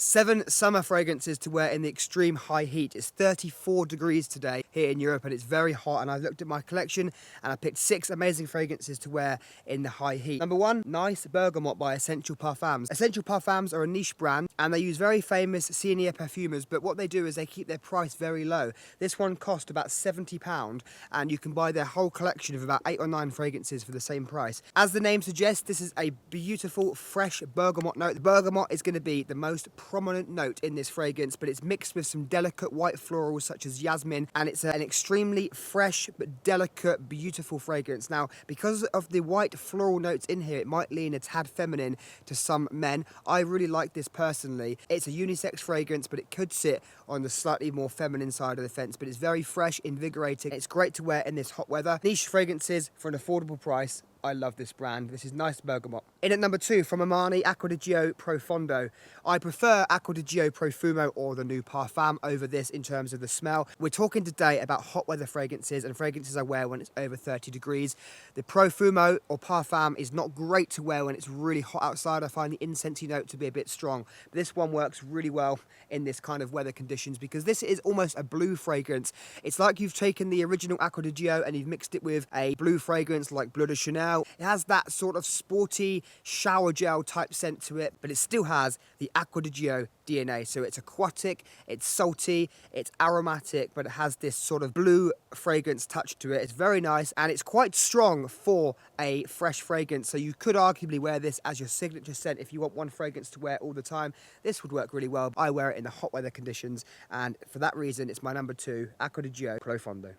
7 summer fragrances to wear in the extreme high heat. It's 34 degrees today here in Europe and it's very hot, and I looked at my collection and I picked 6 amazing fragrances to wear in the high heat. Number 1, Nice Bergamot by Essential Parfums. Essential Parfums are a niche brand and they use very famous senior perfumers, but what they do is they keep their price very low. This one cost about £70 and you can buy their whole collection of about 8 or 9 fragrances for the same price. As the name suggests, this is a beautiful fresh bergamot note. The bergamot is going to be the most prominent note in this fragrance, but it's mixed with some delicate white florals such as jasmine, and it's an extremely fresh but delicate, beautiful fragrance. Now, because of the white floral notes in here, it might lean a tad feminine to some men. I really like this personally. It's a unisex fragrance, but it could sit on the slightly more feminine side of the fence, but it's very fresh, invigorating. It's great to wear in this hot weather. Niche fragrances for an affordable price. I love this brand. This is Nice Bergamot. In at number 2, from Armani, Acqua di Gio Profundo. I prefer Acqua di Gio Profumo, or the new Parfum, over this in terms of the smell. We're talking today about hot weather fragrances and fragrances I wear when it's over 30 degrees. The Profumo or Parfum is not great to wear when it's really hot outside. I find the incensey note to be a bit strong. But this one works really well in this kind of weather conditions because this is almost a blue fragrance. It's like you've taken the original Acqua di Gio and you've mixed it with a blue fragrance like Bleu de Chanel. It has that sort of sporty shower gel type scent to it, but it still has the Acqua di Gio DNA. So it's aquatic, it's salty, it's aromatic, but it has this sort of blue fragrance touch to it. It's very nice and it's quite strong for a fresh fragrance. So you could arguably wear this as your signature scent if you want one fragrance to wear all the time. This would work really well. I wear it in the hot weather conditions, and for that reason, it's my number 2, Acqua di Gio Profondo.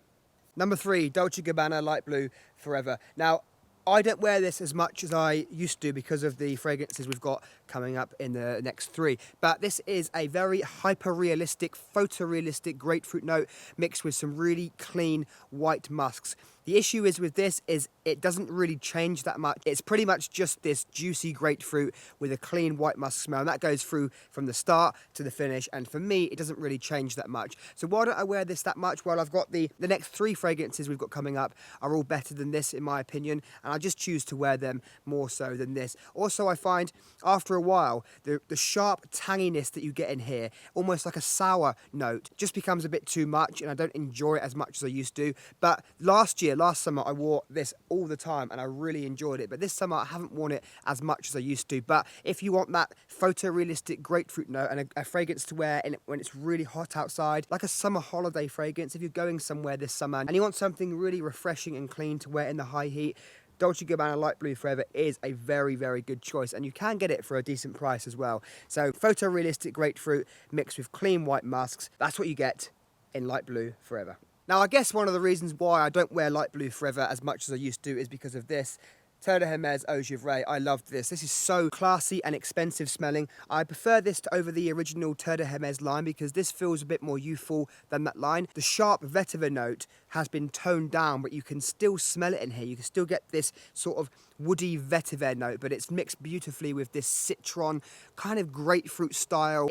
Number 3, Dolce Gabbana Light Blue Forever. Now, I don't wear this as much as I used to because of the fragrances we've got coming up in the next 3. But this is a very hyper-realistic, photorealistic grapefruit note mixed with some really clean white musks. The issue is with this is it doesn't really change that much. It's pretty much just this juicy grapefruit with a clean white musk smell, and that goes through from the start to the finish, and for me it doesn't really change that much. So why don't I wear this that much? Well, I've got the next 3 fragrances we've got coming up are all better than this in my opinion, and I just choose to wear them more so than this. Also, I find after a while the sharp tanginess that you get in here, almost like a sour note, just becomes a bit too much, and I don't enjoy it as much as I used to. But last summer I wore this all the time and I really enjoyed it, but this summer I haven't worn it as much as I used to. But if you want that photorealistic grapefruit note and a fragrance to wear when it's really hot outside, like a summer holiday fragrance, if you're going somewhere this summer and you want something really refreshing and clean to wear in the high heat, Dolce Gabbana Light Blue Forever is a very, very good choice, and you can get it for a decent price as well. So photorealistic grapefruit mixed with clean white musks, that's what you get in Light Blue Forever. Now, I guess one of the reasons why I don't wear Light Blue Forever as much as I used to is because of this. TERRE Hermes Eau Givree. I loved this. This is so classy and expensive smelling. I prefer this over the original TERRE Hermes line because this feels a bit more youthful than that line. The sharp vetiver note has been toned down, but you can still smell it in here. You can still get this sort of woody vetiver note, but it's mixed beautifully with this citron kind of grapefruit style.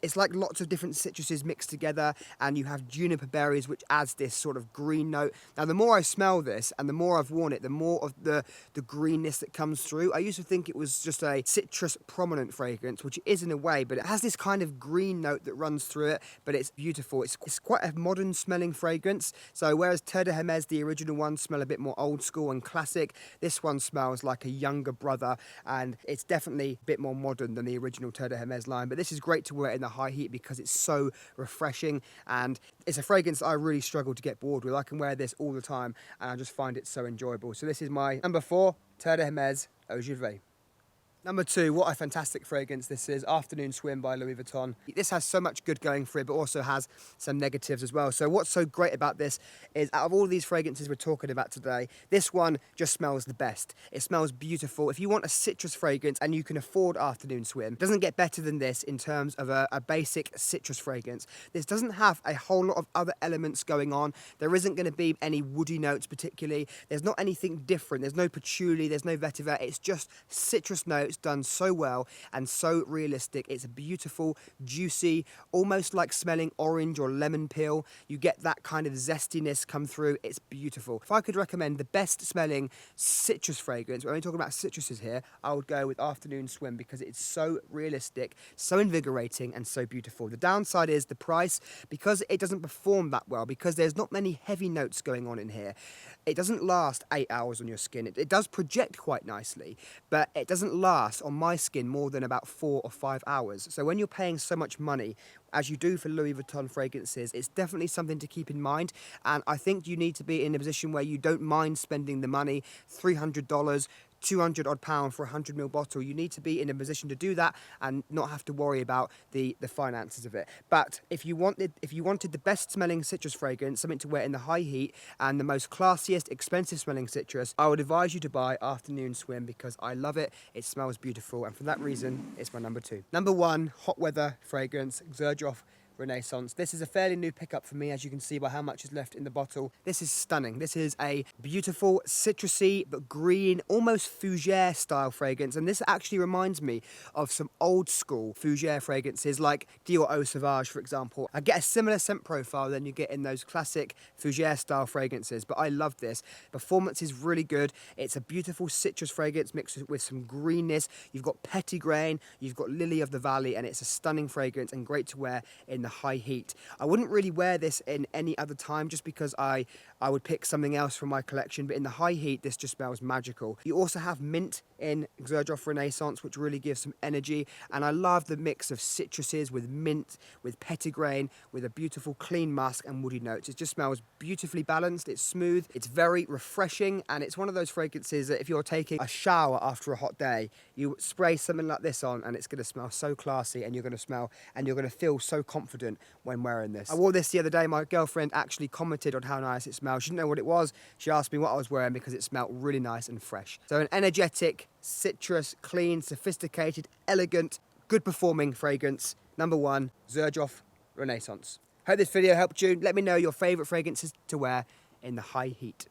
It's like lots of different citruses mixed together, and you have juniper berries, which adds this sort of green note. Now, the more I smell this and the more I've worn it, the more of the greenness that comes through. I used to think it was just a citrus prominent fragrance, which it is in a way, but it has this kind of green note that runs through it, but it's beautiful. It's quite a modern smelling fragrance. So whereas TERRE Hermes, the original ones, smell a bit more old school and classic, this one smells like a younger brother, and it's definitely a bit more modern than the original TERRE Hermes line. But this is great to wear in the high heat because it's so refreshing, and it's a fragrance that I really struggle to get bored with. I can wear this all the time and I just find it so enjoyable. So this is my number 4, TERRE Hermes Eau Givree. Number 2, what a fantastic fragrance this is, Afternoon Swim by Louis Vuitton. This has so much good going for it, but also has some negatives as well. So what's so great about this is out of all these fragrances we're talking about today, this one just smells the best. It smells beautiful. If you want a citrus fragrance and you can afford Afternoon Swim, it doesn't get better than this in terms of a basic citrus fragrance. This doesn't have a whole lot of other elements going on. There isn't going to be any woody notes particularly. There's not anything different. There's no patchouli, there's no vetiver. It's just citrus notes it's done so well and so realistic. It's beautiful, juicy, almost like smelling orange or lemon peel. You get that kind of zestiness come through. It's beautiful. If I could recommend the best smelling citrus fragrance, we're only talking about citruses here, I would go with Afternoon Swim because it's so realistic, so invigorating and so beautiful. The downside is the price, because it doesn't perform that well, because there's not many heavy notes going on in here. It doesn't last 8 hours on your skin. It does project quite nicely, but it doesn't last on my skin more than about 4 or 5 hours. So when you're paying so much money, as you do for Louis Vuitton fragrances, it's definitely something to keep in mind. And I think you need to be in a position where you don't mind spending the money, $300, 200 odd pound for a 100ml bottle. You need to be in a position to do that and not have to worry about the finances of it. But if you wanted the best smelling citrus fragrance, something to wear in the high heat, and the most classiest, expensive smelling citrus, I would advise you to buy Afternoon Swim because I love it. It smells beautiful, and for that reason, it's my number 2. Number 1, hot weather fragrance, Zerjov Renaissance. This is a fairly new pickup for me, as you can see by how much is left in the bottle. This is stunning. This is a beautiful citrusy but green, almost fougere style fragrance, and this actually reminds me of some old school fougere fragrances like Dior Eau Sauvage, for example. I get a similar scent profile than you get in those classic fougere style fragrances, but I love this. Performance is really good. It's a beautiful citrus fragrance mixed with some greenness. You've got petitgrain, you've got lily of the valley, and it's a stunning fragrance and great to wear in the high heat. I wouldn't really wear this in any other time just because I would pick something else from my collection, but in the high heat this just smells magical. You also have mint in Zerjov Renaissance, which really gives some energy, and I love the mix of citruses with mint, with petitgrain, with a beautiful clean musk and woody notes. It just smells beautifully balanced. It's smooth, it's very refreshing, and it's one of those fragrances that if you're taking a shower after a hot day, you spray something like this on and it's going to smell so classy, and you're going to feel so confident when wearing this. I wore this the other day. My girlfriend actually commented on how nice it smelled. She didn't know what it was. She asked me what I was wearing because it smelled really nice and fresh. So an energetic, citrus, clean, sophisticated, elegant, good performing fragrance. Number 1, Zerjov Renaissance. Hope this video helped you. Let me know your favorite fragrances to wear in the high heat.